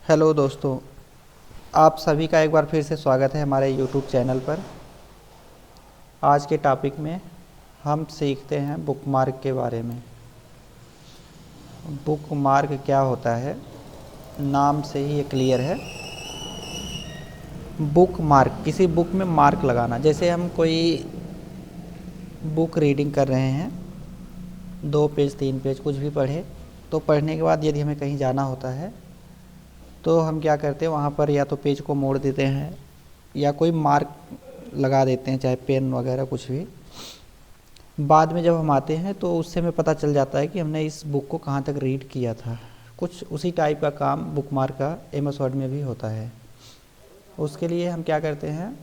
Hello दोस्तों, आप सभी का एक बार फिर से स्वागत है हमारे यूट्यूब चैनल पर। आज के टॉपिक में हम सीखते हैं बुकमार्क के बारे में। बुकमार्क क्या होता है, नाम से ही ये क्लियर है। बुक मार्क, किसी बुक में मार्क लगाना। जैसे हम कोई बुक रीडिंग कर रहे हैं, 2 पेज 3 पेज कुछ भी पढ़े, तो पढ़ने के बाद यदि हमें कहीं जाना होता है तो हम क्या करते हैं, वहाँ पर या तो पेज को मोड़ देते हैं या कोई मार्क लगा देते हैं, चाहे पेन वगैरह कुछ भी। बाद में जब हम आते हैं तो उससे हमें पता चल जाता है कि हमने इस बुक को कहाँ तक रीड किया था। कुछ उसी टाइप का काम बुकमार्क का एमएस वर्ड में भी होता है। उसके लिए हम क्या करते हैं,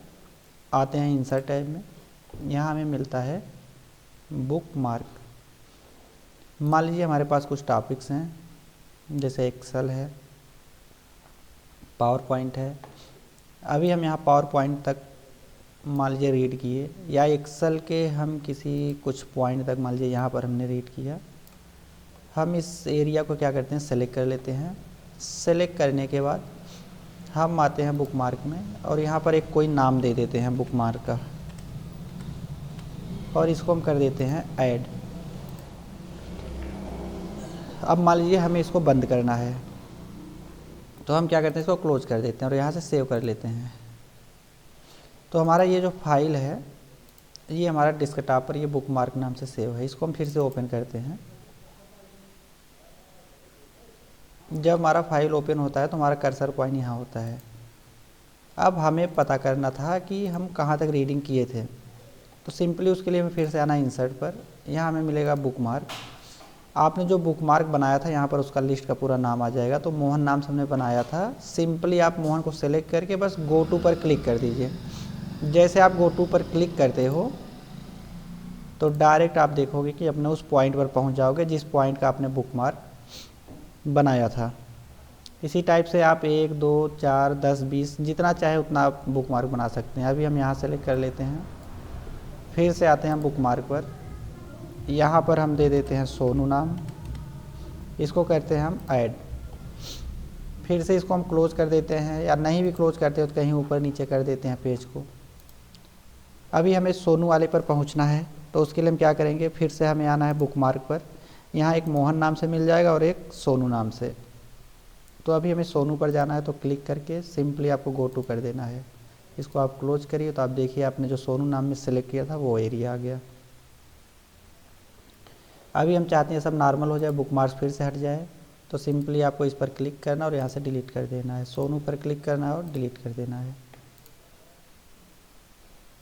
आते हैं इंसर्ट टैब में, यहाँ हमें मिलता है बुकमार्क। मान लीजिए हमारे पास कुछ टॉपिक्स हैं, जैसे एक्सेल है, पावर पॉइंट है। अभी हम यहाँ पावर पॉइंट तक मान लीजिए रीड किए, या एक्सेल के हम किसी कुछ पॉइंट तक मान लीजिए यहाँ पर हमने रीड किया। हम इस एरिया को क्या करते हैं, सेलेक्ट कर लेते हैं। सेलेक्ट करने के बाद हम आते हैं बुकमार्क में और यहाँ पर एक कोई नाम दे देते हैं बुकमार्क का, और इसको हम कर देते हैं ऐड। अब मान लीजिए हमें इसको बंद करना है, तो हम क्या करते हैं, इसको क्लोज कर देते हैं और यहाँ से सेव कर लेते हैं। तो हमारा ये जो फाइल है, ये हमारा डेस्कटॉप पर ये बुकमार्क नाम से सेव है। इसको हम फिर से ओपन करते हैं। जब हमारा फाइल ओपन होता है तो हमारा कर्सर पॉइंट यहाँ होता है। अब हमें पता करना था कि हम कहाँ तक रीडिंग किए थे, तो सिंपली उसके लिए हमें फिर से आना इंसर्ट पर। यहाँ हमें मिलेगा बुकमार्क। आपने जो बुकमार्क बनाया था यहाँ पर उसका लिस्ट का पूरा नाम आ जाएगा। तो मोहन नाम से हमने बनाया था। सिंपली आप मोहन को सेलेक्ट करके बस गो टू पर क्लिक कर दीजिए। जैसे आप गो टू पर क्लिक करते हो तो डायरेक्ट आप देखोगे कि अपने उस पॉइंट पर पहुंच जाओगे जिस पॉइंट का आपने बुकमार्क बनाया था। इसी टाइप से आप 1 2 4 10 20 जितना चाहे उतना आप बुकमार्क बना सकते हैं। अभी हम यहाँ सेलेक्ट कर लेते हैं, फिर से आते हैं बुकमार्क पर। यहाँ पर हम दे देते हैं सोनू नाम, इसको करते हैं हम ऐड। फिर से इसको हम क्लोज कर देते हैं, या नहीं भी क्लोज करते हो तो कहीं ऊपर नीचे कर देते हैं पेज को। अभी हमें सोनू वाले पर पहुंचना है, तो उसके लिए हम क्या करेंगे, फिर से हमें आना है बुकमार्क पर। यहाँ एक मोहन नाम से मिल जाएगा और एक सोनू नाम से। तो अभी हमें सोनू पर जाना है, तो क्लिक करके सिंपली आपको गो टू कर देना है। इसको आप क्लोज करिए तो आप देखिए आपने जो सोनू नाम में सेलेक्ट किया था वो एरिया आ गया। अभी हम चाहते हैं सब नॉर्मल हो जाए, बुकमार्क्स फिर से हट जाए, तो सिंपली आपको इस पर क्लिक करना और यहाँ से डिलीट कर देना है। सोनू पर क्लिक करना है और डिलीट कर देना है।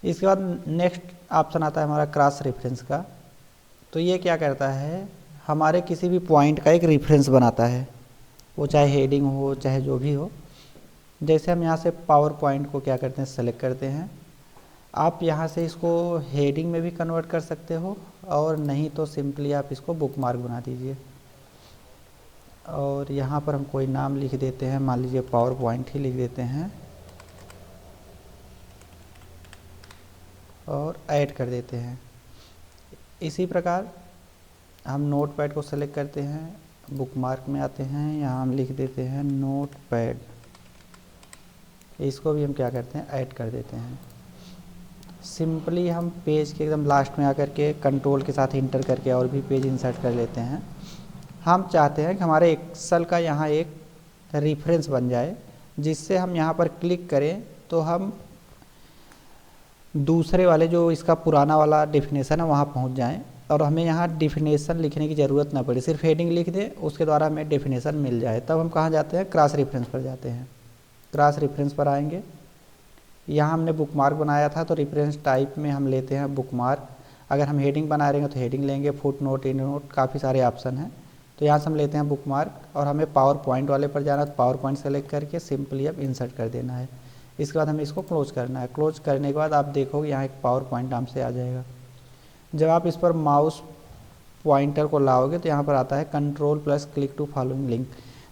इसके बाद नेक्स्ट ऑप्शन आता है हमारा क्रॉस रेफरेंस का। तो ये क्या करता है, हमारे किसी भी पॉइंट का एक रेफरेंस बनाता है, वो चाहे हेडिंग हो चाहे जो भी हो। जैसे हम यहाँ से पावर पॉइंट को क्या करते हैं, सेलेक्ट करते हैं। आप यहाँ से इसको हेडिंग में भी कन्वर्ट कर सकते हो, और नहीं तो सिंपली आप इसको बुकमार्क बना दीजिए। और यहाँ पर हम कोई नाम लिख देते हैं, मान लीजिए पावर पॉइंट ही लिख देते हैं और ऐड कर देते हैं। इसी प्रकार हम नोटपैड को सेलेक्ट करते हैं, बुकमार्क में आते हैं, यहाँ हम लिख देते हैं नोटपैड। इसको भी हम क्या करते हैं, ऐड कर देते हैं। सिंपली हम पेज के एकदम लास्ट में आकर के कंट्रोल के साथ इंटर करके और भी पेज इंसर्ट कर लेते हैं। हम चाहते हैं कि हमारे एक्सेल का यहाँ एक रेफरेंस बन जाए, जिससे हम यहाँ पर क्लिक करें तो हम दूसरे वाले जो इसका पुराना वाला डेफिनेशन है वहाँ पहुँच जाएं, और हमें यहाँ डेफिनेशन लिखने की ज़रूरत ना पड़े, सिर्फ हेडिंग लिख दें, उसके द्वारा हमें डेफिनेशन मिल जाए। तब हम कहाँ जाते हैं, क्रॉस रेफरेंस पर जाते हैं। क्रॉस रेफरेंस पर आएंगे, यहाँ हमने बुकमार्क बनाया था तो रेफरेंस टाइप में हम लेते हैं बुकमार्क। अगर हम हेडिंग बना रहे हैं तो हेडिंग लेंगे, फुट नोट, एंड नोट, काफ़ी सारे ऑप्शन हैं। तो यहाँ से हम लेते हैं बुकमार्क, और हमें पावर पॉइंट वाले पर जाना है तो पावर पॉइंट सेलेक्ट करके सिंपली अब इंसर्ट कर देना है। इसके बाद हमें इसको क्लोज करना है। क्लोज करने के बाद आप देखोगे यहाँ एक पावर पॉइंट नाम से आ जाएगा। जब आप इस पर माउस पॉइंटर को लाओगे तो यहाँ पर आता है control plus click to following link.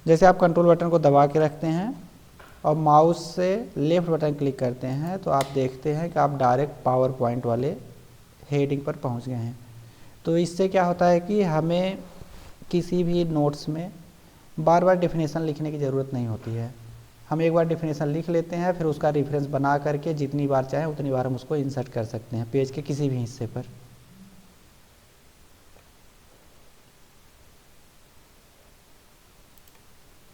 जैसे आप कंट्रोल बटन को दबा के रखते हैं और माउस से लेफ़्ट बटन क्लिक करते हैं तो आप देखते हैं कि आप डायरेक्ट पावर पॉइंट वाले हेडिंग पर पहुंच गए हैं। तो इससे क्या होता है कि हमें किसी भी नोट्स में बार बार डेफिनेशन लिखने की ज़रूरत नहीं होती है। हम एक बार डेफिनेशन लिख लेते हैं, फिर उसका रेफरेंस बना करके जितनी बार चाहें उतनी बार हम उसको इंसर्ट कर सकते हैं पेज के किसी भी हिस्से पर।